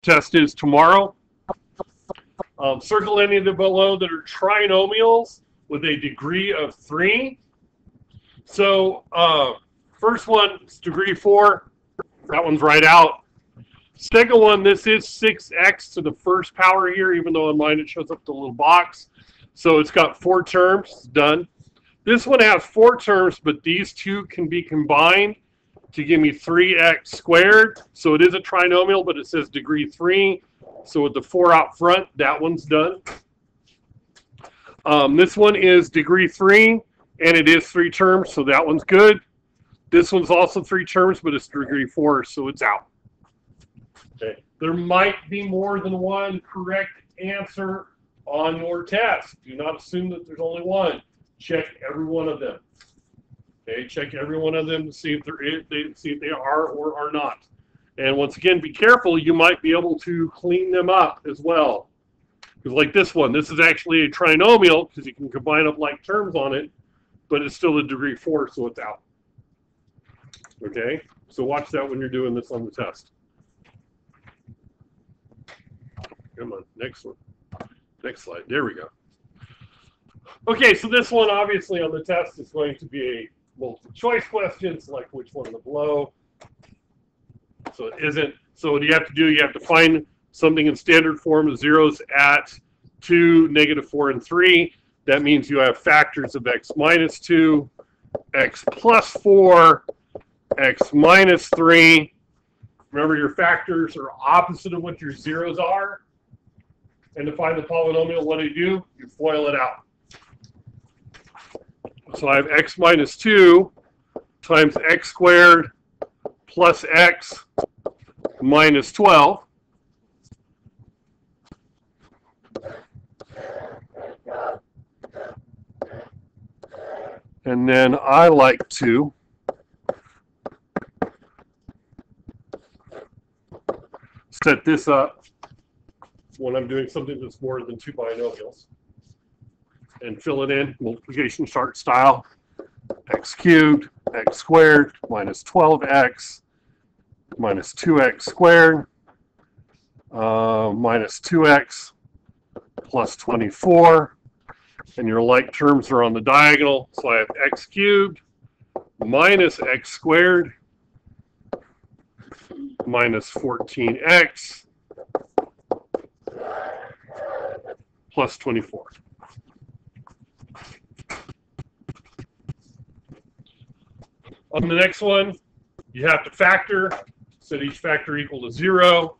test is tomorrow. Circle any of the below that are trinomials with a degree of 3. So first one is degree 4. That one's right out. Second one, this is 6x to the first power here, even though on mine it shows up the little box. So it's got 4 terms. Done. This one has 4 terms, but these two can be combined to give me 3x squared. So it is a trinomial, but it says degree 3. So with the 4 out front, that one's done. This one is degree 3, and it is 3 terms, so that one's good. This one's also 3 terms, but it's degree 4, so it's out. Okay. There might be more than one correct answer on your test. Do not assume that there's only one. Check every one of them. Okay, check every one of them to see if they are or are not. And once again, be careful. You might be able to clean them up as well. Because like this one, this is actually a trinomial because you can combine up like terms on it, but it's still a degree 4, so it's out. Okay, so watch that when you're doing this on the test. Come on, next one. Next slide. There we go. Okay, so this one obviously on the test is going to be a multiple choice question. Select which one of the below. So it isn't. So what you have to do, you have to find something in standard form of zeros at 2, -4, and 3. That means you have factors of x minus 2, x plus 4, x minus 3. Remember, your factors are opposite of what your zeros are. And to find the polynomial, what do? You FOIL it out. So I have x minus 2 times x squared plus x minus 12. And then I like to set this up when I'm doing something that's more than 2 binomials and fill it in multiplication chart style. X cubed, x squared minus 12x minus 2x squared minus 2x plus 24. And your like terms are on the diagonal. So I have x cubed minus x squared minus 14x plus 24. On the next one, you have to factor. Set each factor equal to 0.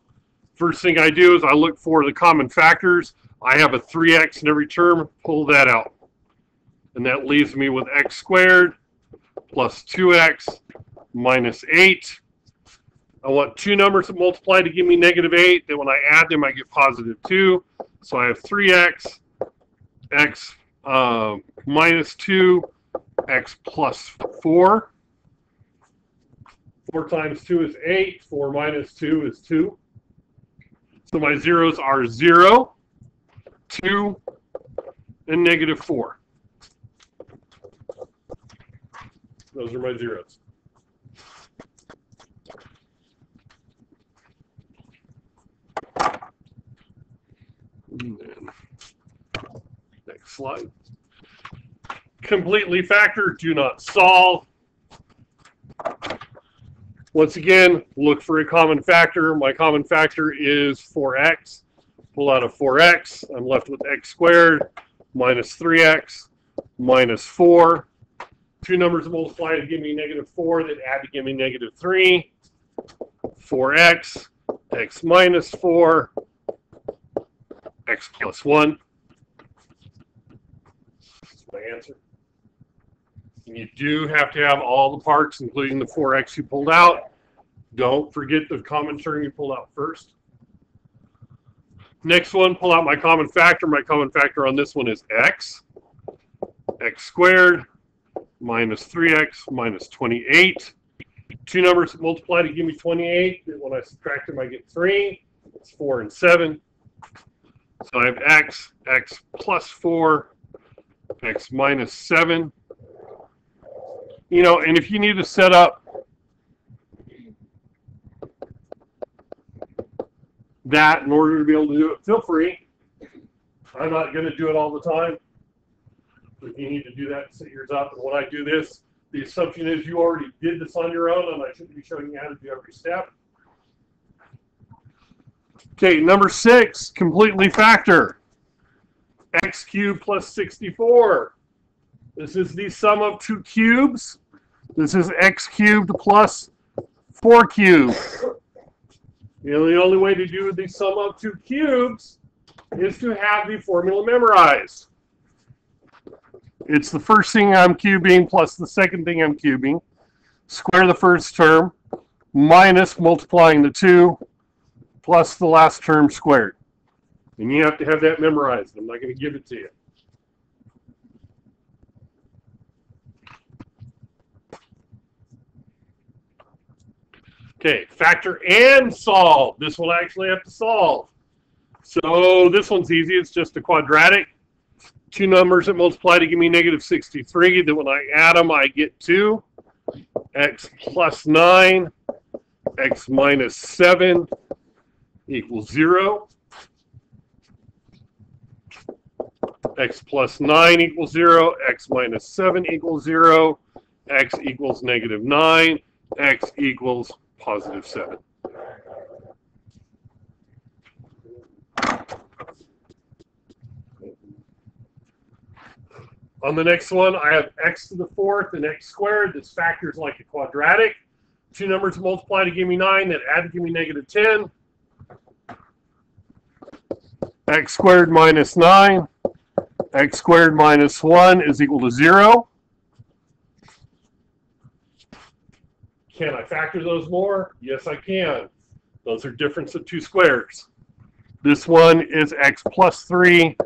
First thing I do is I look for the common factors. I have a 3x in every term. Pull that out. And that leaves me with x squared plus 2x minus 8. I want 2 numbers to multiply to give me -8. Then when I add them, I get positive 2. So I have 3x, x minus 2, x plus 4. 4 times 2 is 8. 4 minus 2 is 2. So my zeros are 0, 2, and -4. Those are my zeros. And then, next slide. Completely factor, do not solve. Once again, look for a common factor. My common factor is 4x. Pull out a 4x. I'm left with x squared minus 3x minus 4. 2 numbers to multiply to give me -4 that add to give me -3. 4x, x minus 4, x plus 1. That's my answer. And you do have to have all the parts, including the 4x you pulled out. Don't forget the common term you pulled out first. Next one, pull out my common factor. My common factor on this one is x. X squared minus 3x minus 28. 2 numbers multiply to give me 28. When I subtract them, I get 3. It's 4 and 7. So I have x, x plus 4, x minus 7. You know, and if you need to set up that in order to be able to do it. Feel free. I'm not going to do it all the time. If you need to do that, set yours up. And when I do this, the assumption is you already did this on your own, and I shouldn't be showing you how to do every step. Okay, number 6, completely factor. X cubed plus 64. This is the sum of 2 cubes. This is x cubed plus 4 cubed. You know, the only way to do the sum of 2 cubes is to have the formula memorized. It's the first thing I'm cubing plus the second thing I'm cubing. Square the first term minus multiplying the 2 plus the last term squared. And you have to have that memorized. I'm not going to give it to you. Okay, factor and solve. This one I actually have to solve. So this one's easy. It's just a quadratic. 2 numbers that multiply to give me negative 63. Then when I add them, I get 2. X plus 9, x minus 7 equals 0. X plus 9 equals 0. X minus 7 equals 0. X equals negative 9. X equals positive 7. On the next one, I have x to the 4th and x squared. This factor is like a quadratic. 2 numbers multiply to give me 9, that add to give me negative 10. X squared minus 9. X squared minus 1 is equal to 0. Can I factor those more? Yes, I can. Those are difference of 2 squares. This one is x plus 3,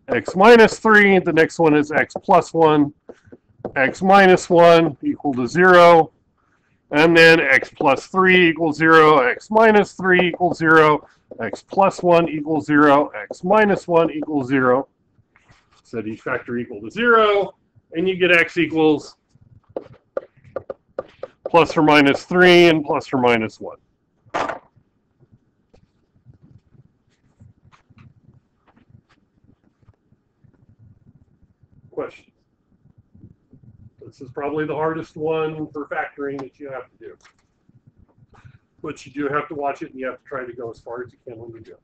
x minus 3. The next one is x plus 1, x minus 1 equal to 0. And then x plus 3 equals 0, x minus 3 equals 0, x plus 1 equals 0, x minus 1 equals 0. Set each factor equal to 0, and you get x equals plus or minus 3 and plus or minus 1. Questions? This is probably the hardest one for factoring that you have to do. But you do have to watch it, and you have to try to go as far as you can when you do it.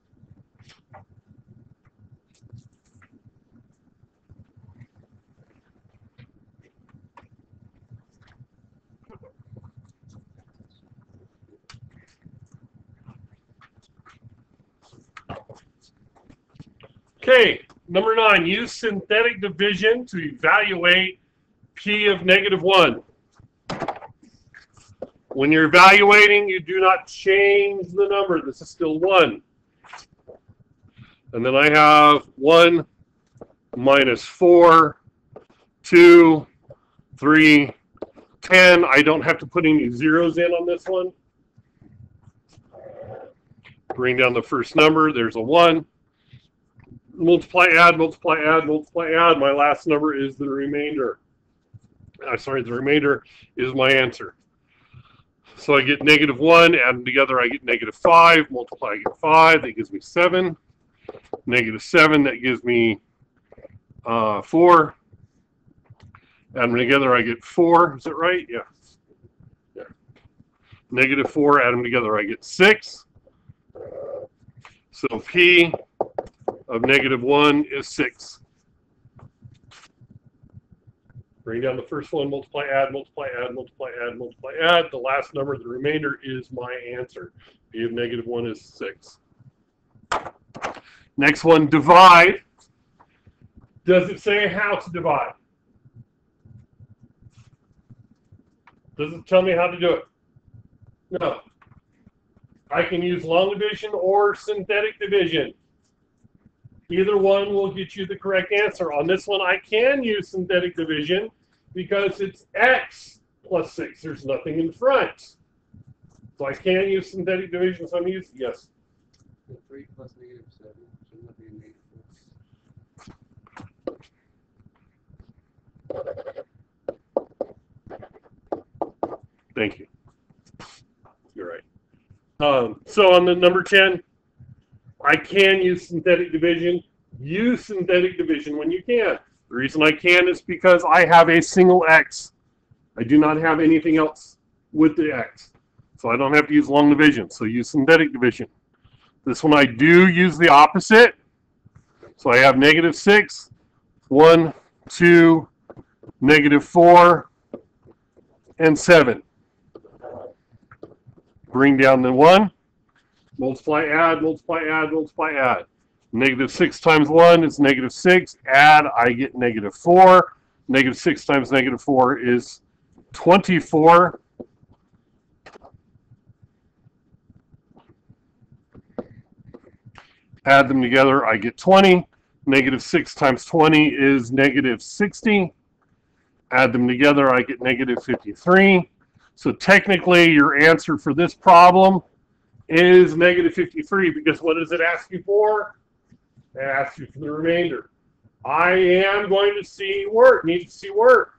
Okay, number 9, use synthetic division to evaluate p of negative 1. When you're evaluating, you do not change the number. This is still 1. And then I have 1 minus 4, 2, 3, 10. I don't have to put any zeros in on this one. Bring down the first number. There's a 1. Multiply, add, multiply, add, multiply, add. My last number is the remainder. The remainder is my answer. So I get negative 1, add them together, I get negative 5, multiply, I get 5, that gives me 7. Negative 7, that gives me 4. Add them together, I get 4. Is that right? Yeah. Negative 4, add them together, I get 6. So P of negative 1 is 6. Bring down the first one, multiply, add, multiply, add, multiply, add, multiply, add. The last number, the remainder, is my answer. P of negative 1 is 6. Next one, divide. Does it say how to divide? Does it tell me how to do it? No. I can use long division or synthetic division. Either one will get you the correct answer. On this one, I can use synthetic division because it's x plus 6. There's nothing in front. So I can use synthetic division, so I'm using, yes? 3 plus negative 7 should not be a negative 4. Thank you. You're right. So on the number 10, I can use synthetic division. Use synthetic division when you can. The reason I can is because I have a single x. I do not have anything else with the x. So I don't have to use long division. So use synthetic division. This one I do use the opposite. So I have -6, 1, 2, -4, and 7. Bring down the 1. Multiply, add, multiply, add, multiply, add. -6 times 1 is -6. Add, I get -4. -6 times -4 is 24. Add them together, I get 20. -6 times 20 is -60. Add them together, I get -53. So technically, your answer for this problem is -53, because what does it ask you for? It asks you for the remainder. I am going to see work, need to see work.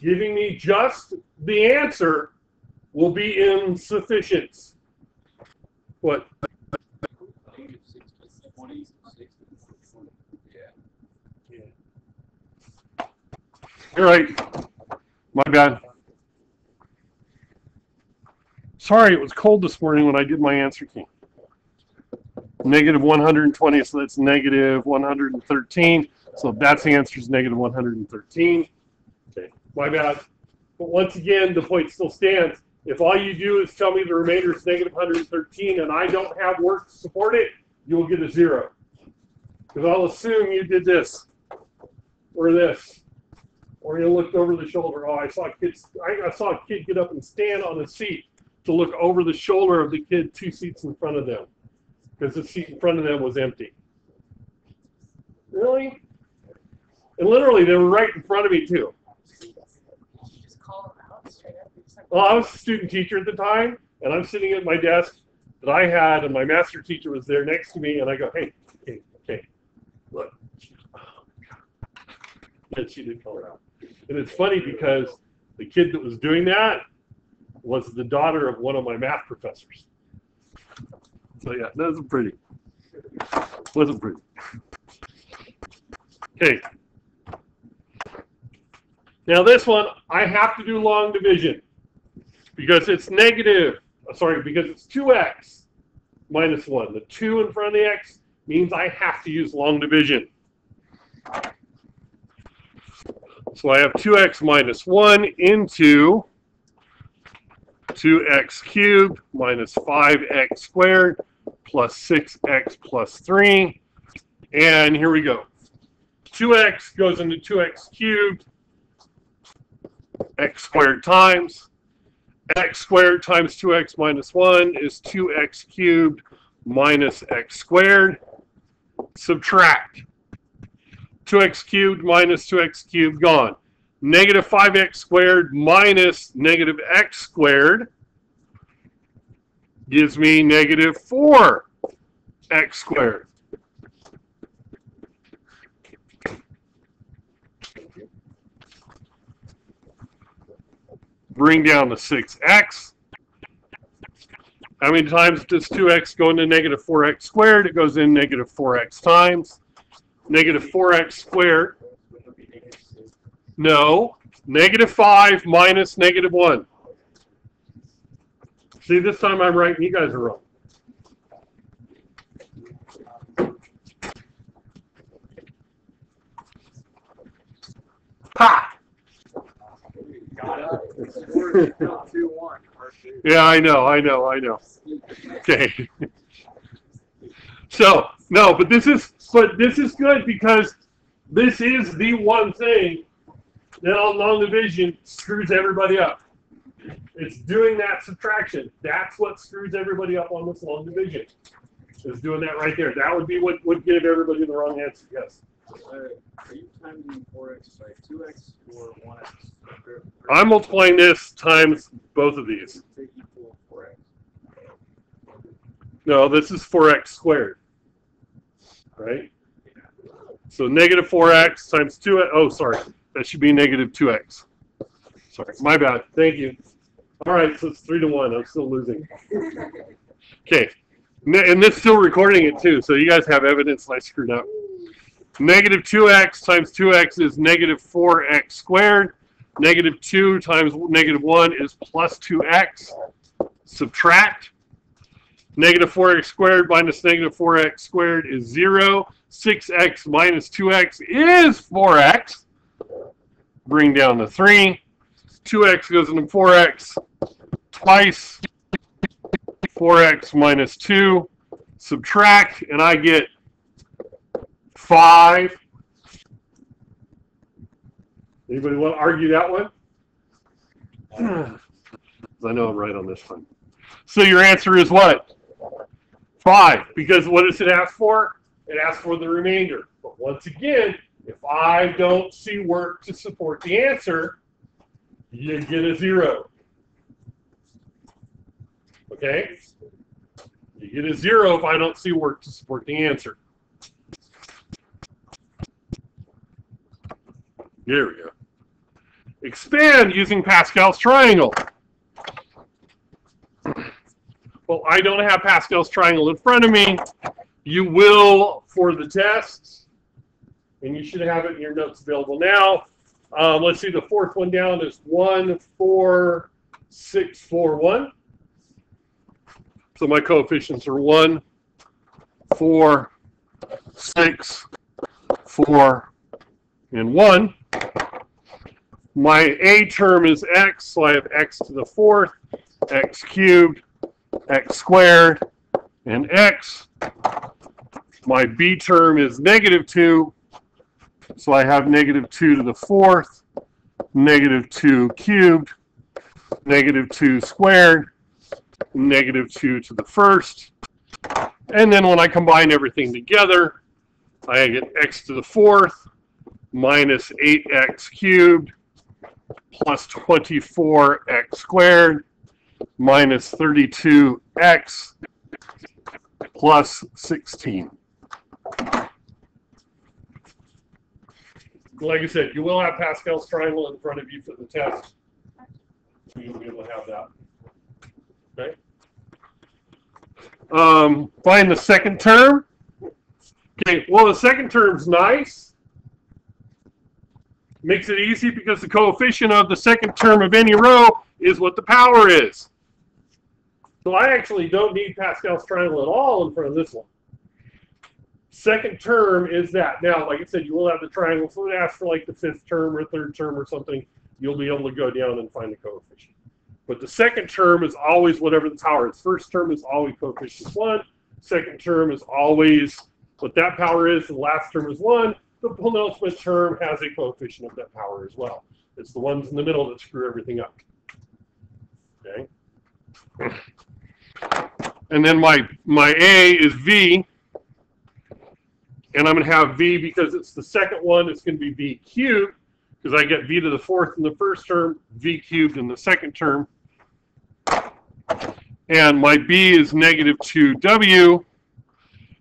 Giving me just the answer will be insufficient. What? You're right. My bad. Sorry, it was cold this morning when I did my answer key. -120, so that's -113. So that's the answer is -113. Okay, my bad. But once again, the point still stands. If all you do is tell me the remainder is -113 and I don't have work to support it, you will get a 0. Because I'll assume you did this or this. Or you looked over the shoulder. Oh, I saw a kid get up and stand on a seat to look over the shoulder of the kid 2 seats in front of them, because the seat in front of them was empty. Really? And literally, they were right in front of me, too. Well, I was a student teacher at the time, and I'm sitting at my desk that I had, and my master teacher was there next to me, and I go, hey, look. And she did call her out. And it's funny because the kid that was doing that was the daughter of one of my math professors. So yeah, that wasn't pretty. Wasn't pretty. Okay. Now this one, I have to do long division because it's because it's 2x minus 1. The 2 in front of the x means I have to use long division. So I have 2x minus 1 into 2x cubed minus 5x squared plus 6x plus 3. And here we go. 2x goes into 2x cubed, x squared times. X squared times 2x minus 1 is 2x cubed minus x squared. Subtract. 2x cubed minus 2x cubed gone. Negative 5x squared minus negative x squared gives me negative 4x squared. Bring down the 6x. How many times does 2x go into negative 4x squared? It goes in negative 4x times. Negative 4x squared. No. Negative 5 minus negative 1. See, this time I'm right and you guys are wrong. Ha! Yeah, I know. Okay. So, no, but this is good because this is the one thing that on long division screws everybody up. It's doing that subtraction. That's what screws everybody up on this long division. Is doing that right there. That would be what would give everybody the wrong answer. Yes. Are you timing 4x by 2x or 1x? I'm multiplying this times both of these. Equal 4x. No, this is 4x squared. Right? So negative 4x times 2x. Oh, sorry. That should be negative 2x. Sorry. My bad. Thank you. All right. So it's 3-1. I'm still losing. Okay. And this is still recording it too, so you guys have evidence that I screwed up. Negative 2x times 2x is negative 4x squared. Negative 2 times negative 1 is plus 2x. Subtract. Negative 4x squared minus negative 4x squared is 0. 6x minus 2x is 4x. Bring down the 3. 2x goes into 4x twice. 4x minus 2. Subtract, and I get 5. Anybody want to argue that one? I know I'm right on this one. So your answer is what? 5. Because what does it ask for? It asks for the remainder. But once again, if I don't see work to support the answer, you get a 0. Okay? You get a 0 if I don't see work to support the answer. There we go. Expand using Pascal's triangle. Well, I don't have Pascal's triangle in front of me. You will for the tests, and you should have it in your notes available now. Let's see, the fourth one down is 1, 4, 6, 4, 1. So my coefficients are 1, 4, 6, 4, and 1. My A term is x, so I have x to the 4th, x cubed, x squared, and x. My B term is negative 2, so I have negative 2 to the 4th, negative 2 cubed, negative 2 squared, negative 2 to the 1st. And then when I combine everything together, I get x to the 4th minus 8x cubed plus 24x squared minus 32x plus 16. Like I said, you will have Pascal's triangle in front of you for the test. You'll be able to have that. Okay. Find the second term. Okay, well, the second term's nice. Makes it easy because the coefficient of the second term of any row is what the power is. So I actually don't need Pascal's triangle at all in front of this one. Second term is that. Now, like I said, you will have the triangle. So it asks for like the 5th term or 3rd term or something. You'll be able to go down and find the coefficient. But the second term is always whatever the power is. First term is always coefficient 1. Second term is always what that power is. And the last term is 1. The penultimate term has a coefficient of that power as well. It's the ones in the middle that screw everything up. Okay. And then my A is V. And I'm going to have V because it's the second one. It's going to be V cubed because I get V to the 4th in the first term, V cubed in the second term. And my B is negative 2W.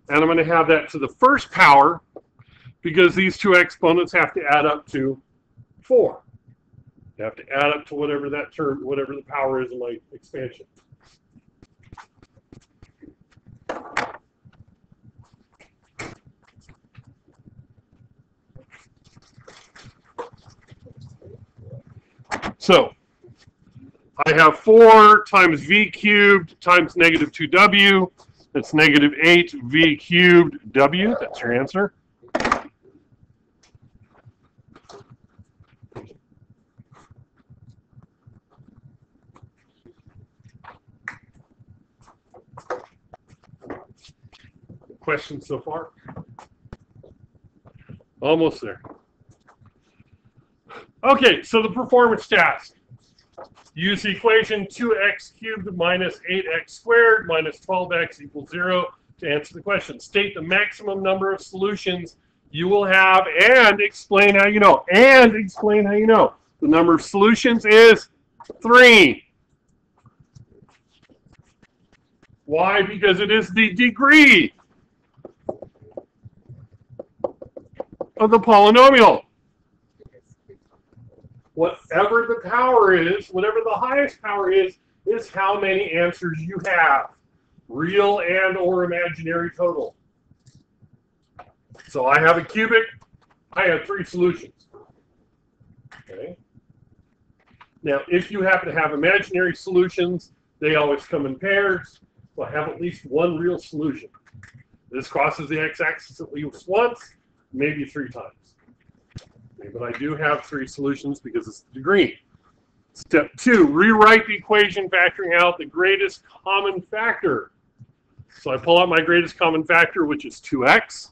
And I'm going to have that to the first power because these two exponents have to add up to 4. They have to add up to whatever that term, whatever the power is in my expansion. So I have 4 times V cubed times negative 2W. That's negative 8 V cubed W. That's your answer. Questions so far? Almost there. Okay, so the performance task. Use the equation 2x cubed minus 8x squared minus 12x equals 0 to answer the question. State the maximum number of solutions you will have and explain how you know. And explain how you know. The number of solutions is 3. Why? Because it is the degree of the polynomial. Whatever the power is, whatever the highest power is how many answers you have. real and or imaginary total. So I have a cubic. I have 3 solutions. Okay. Now, if you happen to have imaginary solutions, they always come in pairs. So I have at least one real solution. This crosses the x-axis at least once, maybe 3 times. Okay, but I do have 3 solutions because it's the degree. Step 2, rewrite the equation factoring out the greatest common factor. So I pull out my greatest common factor, which is 2x.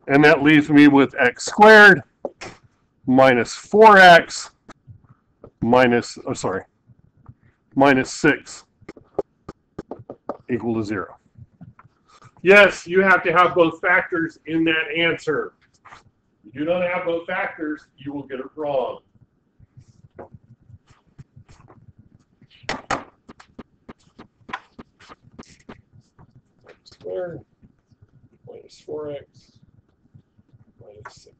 And that leaves me with x squared minus 4x minus 6 equal to 0. Yes, you have to have both factors in that answer. If you do not have both factors, you will get it wrong. X squared minus 4x minus 6.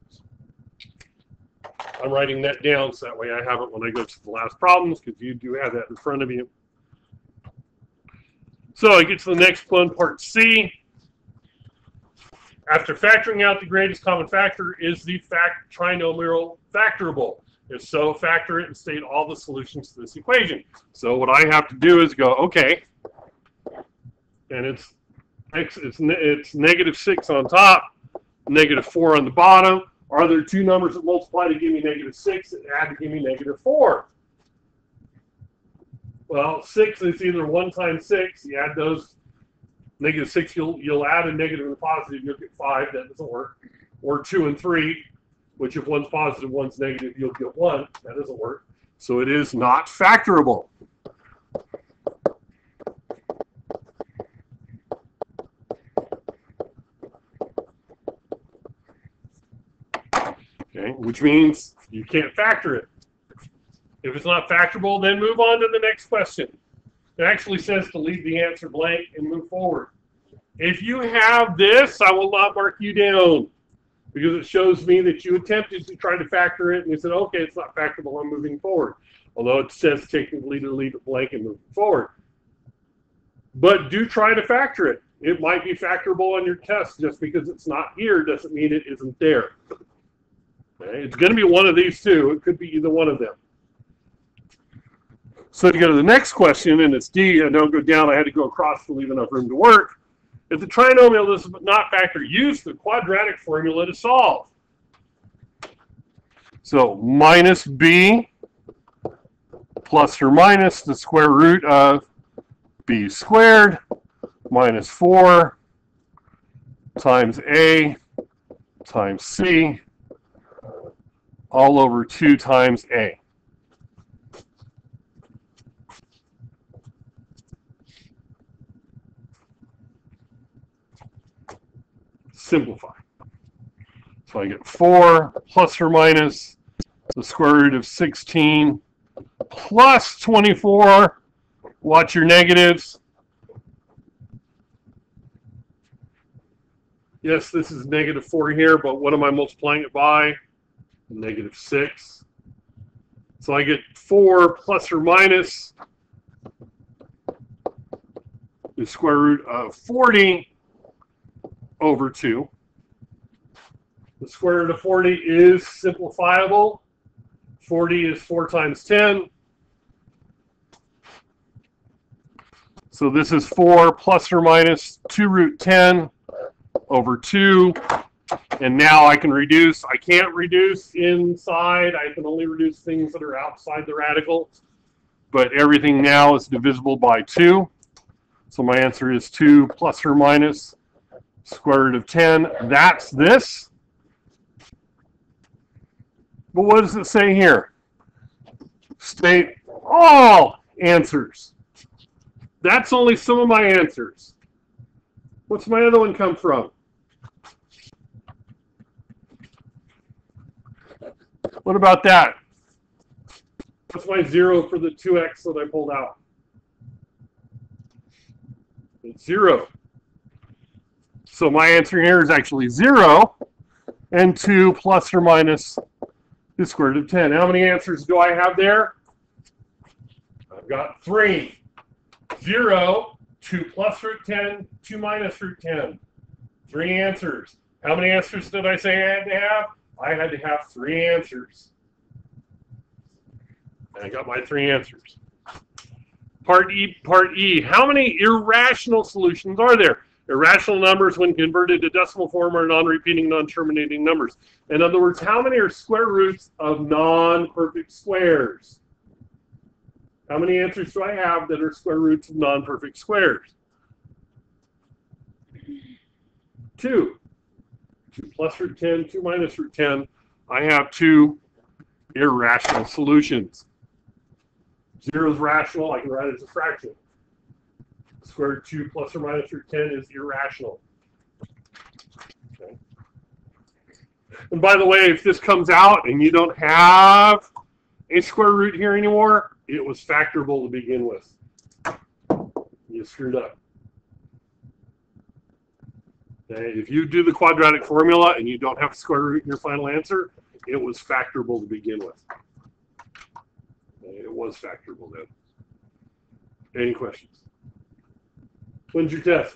I'm writing that down so that way I have it when I go to the last problems, because you do have that in front of you. So I get to the next one, part C. After factoring out the greatest common factor, is the trinomial factorable? If so, factor it and state all the solutions to this equation. So what I have to do is go, okay, and it's negative 6 on top, negative 4 on the bottom. Are there 2 numbers that multiply to give me negative 6 and add to give me negative 4? Well, 6 is either 1 times 6. You add those. Negative 6, you'll add a negative and a positive, you'll get 5. That doesn't work. Or 2 and 3, which if one's positive, one's negative, you'll get 1. That doesn't work. So it is not factorable. Okay, which means you can't factor it. If it's not factorable, then move on to the next question. It actually says to leave the answer blank and move forward. If you have this, I will not mark you down because it shows me that you attempted to try to factor it and you said, okay, it's not factorable, I'm moving forward. Although it says technically to leave it blank and move forward. But do try to factor it. It might be factorable on your test. Just because it's not here doesn't mean it isn't there. Okay? It's going to be one of these two. It could be either one of them. So to go to the next question, and it's D, and don't go down, I had to go across to leave enough room to work. If the trinomial is not factored, use the quadratic formula to solve. So minus b plus or minus the square root of b squared minus 4 times a times c all over 2 times a. Simplify. So I get 4 plus or minus the square root of 16 plus 24. Watch your negatives. Yes, this is negative 4 here, but what am I multiplying it by? Negative 6. So I get 4 plus or minus the square root of 40 over 2. The square root of 40 is simplifiable. 40 is 4 times 10. So this is 4 plus or minus 2 root 10 over 2. And now I can reduce. I can't reduce inside. I can only reduce things that are outside the radical. But everything now is divisible by 2. So my answer is 2 plus or minus square root of 10. That's this. But what does it say here? State all answers. That's only some of my answers. What's my other one come from? What about that? What's my 0 for the 2x that I pulled out? It's 0. So my answer here is actually 0 and 2 plus or minus the square root of 10. How many answers do I have there? I've got 3. 0, 2 plus root 10, 2 minus root 10. 3 answers. How many answers did I say I had to have? I had to have 3 answers. And I got my 3 answers. Part E. How many irrational solutions are there? Irrational numbers, when converted to decimal form, are non-repeating, non-terminating numbers. In other words, how many are square roots of non-perfect squares? How many answers do I have that are square roots of non-perfect squares? 2. 2 plus root 10, 2 minus root 10. I have 2 irrational solutions. 0 is rational. I can write it as a fraction. Square root 2 plus or minus root 10 is irrational. Okay. And by the way, if this comes out and you don't have a square root here anymore, it was factorable to begin with. You screwed up. Okay. If you do the quadratic formula and you don't have a square root in your final answer, it was factorable to begin with. Okay. It was factorable then. Any questions? When's your test?